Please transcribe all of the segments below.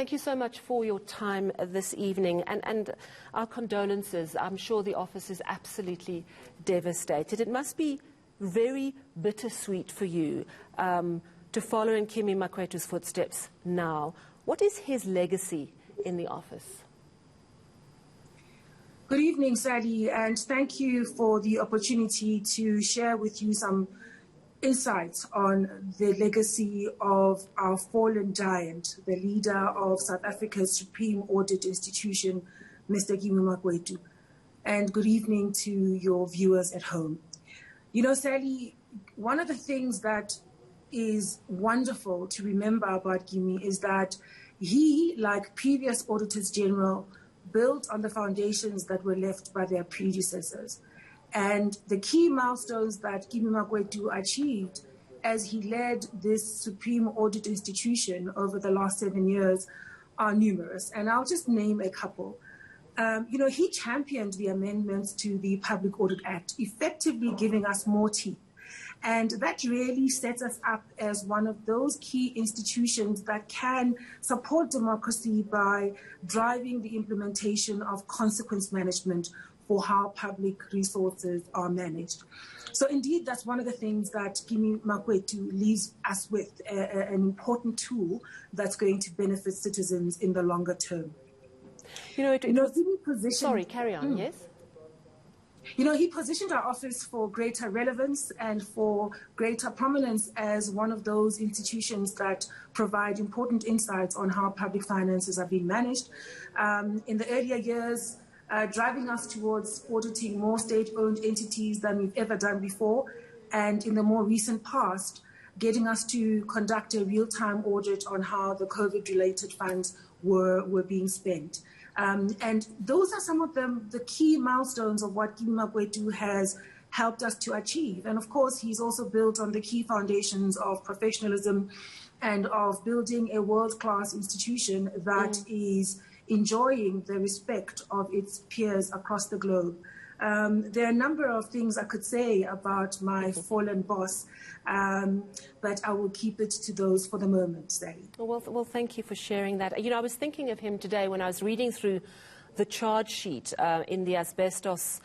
Thank you so much for your time this evening, and our condolences. I'm sure the office is absolutely devastated. It must be very bittersweet for you to follow in Kimi Makwetu's footsteps now. What is his legacy in the office? Good evening, Sally, and thank you for the opportunity to share with you some insights on the legacy of our fallen giant, the leader of South Africa's Supreme Audit Institution, Mr. Kimi Makwetu. And good evening to your viewers at home. You know, Sally, one of the things that is wonderful to remember about Kimi is that he, like previous Auditors General, built on the foundations that were left by their predecessors. And the key milestones that Kimi Makwetu achieved as he led this Supreme Audit Institution over the last 7 years are numerous. And I'll just name a couple. You know, he championed the amendments to the Public Audit Act, effectively giving us more teeth. And that really sets us up as one of those key institutions that can support democracy by driving the implementation of consequence management for how public resources are managed. So indeed, that's one of the things that Kimi Makwetu leaves us with, an important tool that's going to benefit citizens in the longer term. Sorry, carry on, yes? You know, he positioned our office for greater relevance and for greater prominence as one of those institutions that provide important insights on how public finances are being managed. In the earlier years, driving us towards auditing more state-owned entities than we've ever done before, and in the more recent past, getting us to conduct a real-time audit on how the COVID-related funds were being spent. And those are some of the key milestones of what Kimi Makwetu has helped us to achieve. And of course, he's also built on the key foundations of professionalism and of building a world-class institution that is enjoying the respect of its peers across the globe. There are a number of things I could say about my fallen boss, but I will keep it to those for the moment, Sally. Well, thank you for sharing that. You know, I was thinking of him today when I was reading through the charge sheet in the asbestos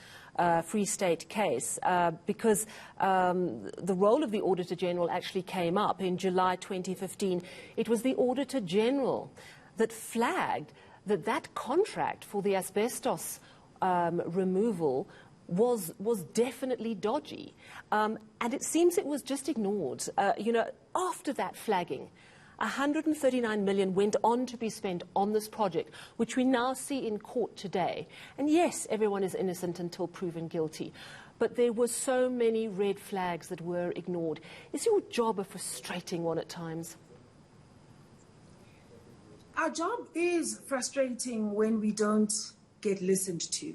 Free State case, because the role of the Auditor General actually came up in July 2015. It was the Auditor General that flagged that contract for the asbestos removal was definitely dodgy, and it seems it was just ignored. You know, after that flagging, 139 million went on to be spent on this project, which we now see in court today. And yes, everyone is innocent until proven guilty, but there were so many red flags that were ignored. Is your job a frustrating one at times? Our job is frustrating when we don't get listened to.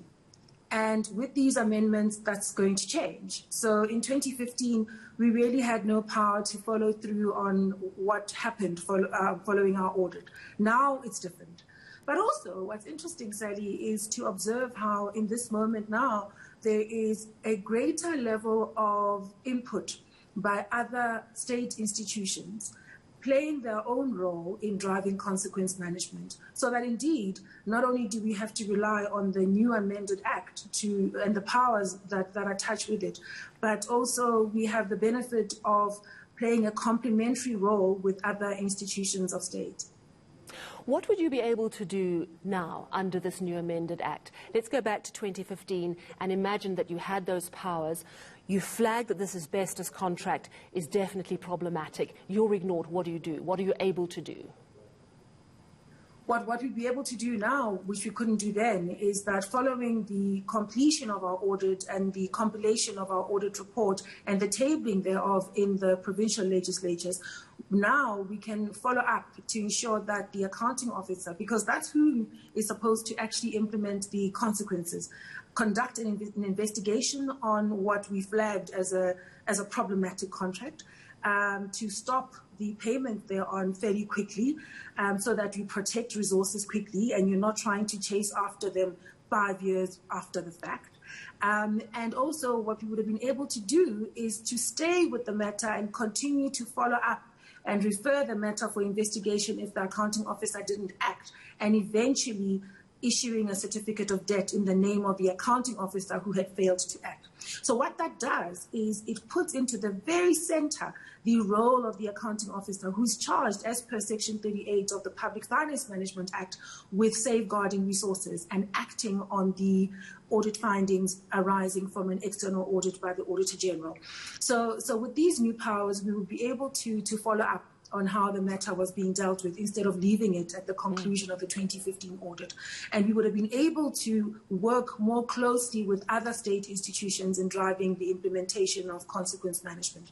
And with these amendments, that's going to change. So in 2015, we really had no power to follow through on what happened following our audit. Now it's different. But also, what's interesting, Sally, is to observe how in this moment now, there is a greater level of input by other state institutions playing their own role in driving consequence management, so that indeed, not only do we have to rely on the new amended act and the powers that are attached with it, but also we have the benefit of playing a complementary role with other institutions of state. What would you be able to do now under this new amended act? Let's go back to 2015 and imagine that you had those powers. You flagged that this asbestos contract is definitely problematic. You're ignored. What do you do? What are you able to do? What we'd be able to do now, which we couldn't do then, is that following the completion of our audit and the compilation of our audit report and the tabling thereof in the provincial legislatures, now we can follow up to ensure that the accounting officer, because that's who is supposed to actually implement the consequences, conduct an investigation on what we flagged as a problematic contract, to stop the payment thereon fairly quickly, so that we protect resources quickly and you're not trying to chase after them 5 years after the fact. And also what we would have been able to do is to stay with the matter and continue to follow up and refer the matter for investigation if the accounting officer didn't act, and eventually issuing a certificate of debt in the name of the accounting officer who had failed to act. So what that does is it puts into the very center the role of the accounting officer, who's charged, as per Section 38 of the Public Finance Management Act, with safeguarding resources and acting on the audit findings arising from an external audit by the Auditor General. So with these new powers, we will be able to follow up on how the matter was being dealt with instead of leaving it at the conclusion of the 2015 audit. And we would have been able to work more closely with other state institutions in driving the implementation of consequence management.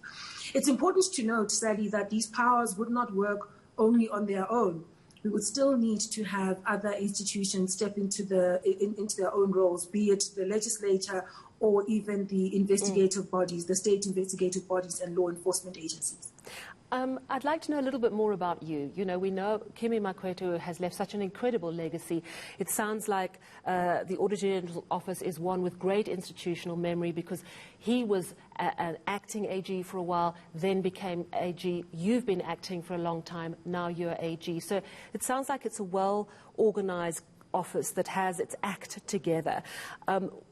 It's important to note, Sally, that these powers would not work only on their own. We would still need to have other institutions step into their own roles, be it the legislature or even the investigative bodies, the state investigative bodies and law enforcement agencies. I'd like to know a little bit more about you. You know, we know Kimi Makwetu has left such an incredible legacy. It sounds like the Auditor General's office is one with great institutional memory, because he was an acting AG for a while, then became AG. You've been acting for a long time, now you're AG. So it sounds like it's a well-organized office that has its act together.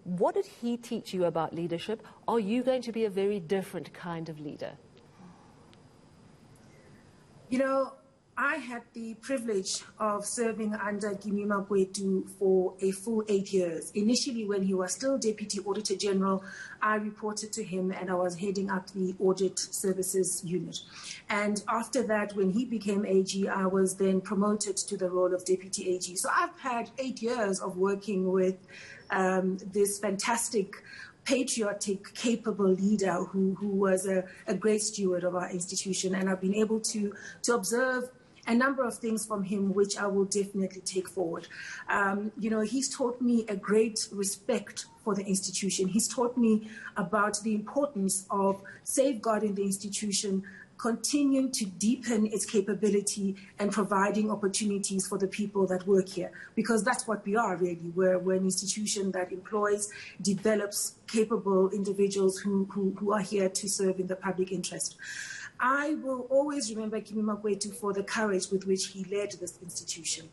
What did he teach you about leadership? Are you going to be a very different kind of leader? You know, I had the privilege of serving under Kimi Makwetu for a full 8 years. Initially, when he was still Deputy Auditor General, I reported to him and I was heading up the Audit Services Unit. And after that, when he became AG, I was then promoted to the role of Deputy AG. So I've had 8 years of working with this fantastic, patriotic, capable leader who was a great steward of our institution, and I've been able to observe a number of things from him which I will definitely take forward. You know, he's taught me a great respect for the institution. He's taught me about the importance of safeguarding the institution, continuing to deepen its capability and providing opportunities for the people that work here, because that's what we are really. We're an institution that employs, develops capable individuals who are here to serve in the public interest. I will always remember Kimi Makwetu for the courage with which he led this institution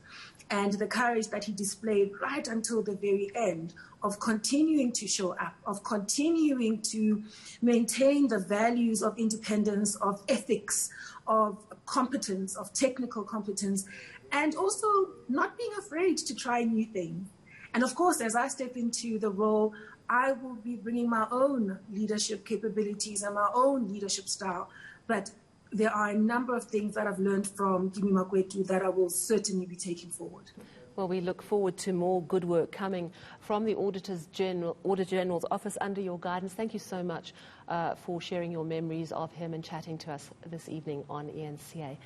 and the courage that he displayed right until the very end, of continuing to show up, of continuing to maintain the values of independence, of ethics, of competence, of technical competence, and also not being afraid to try new things. And of course, as I step into the role, I will be bringing my own leadership capabilities and my own leadership style. But there are a number of things that I've learned from Kimi Makwetu that I will certainly be taking forward. Well, we look forward to more good work coming from the Auditor General's office under your guidance. Thank you so much for sharing your memories of him and chatting to us this evening on ENCA.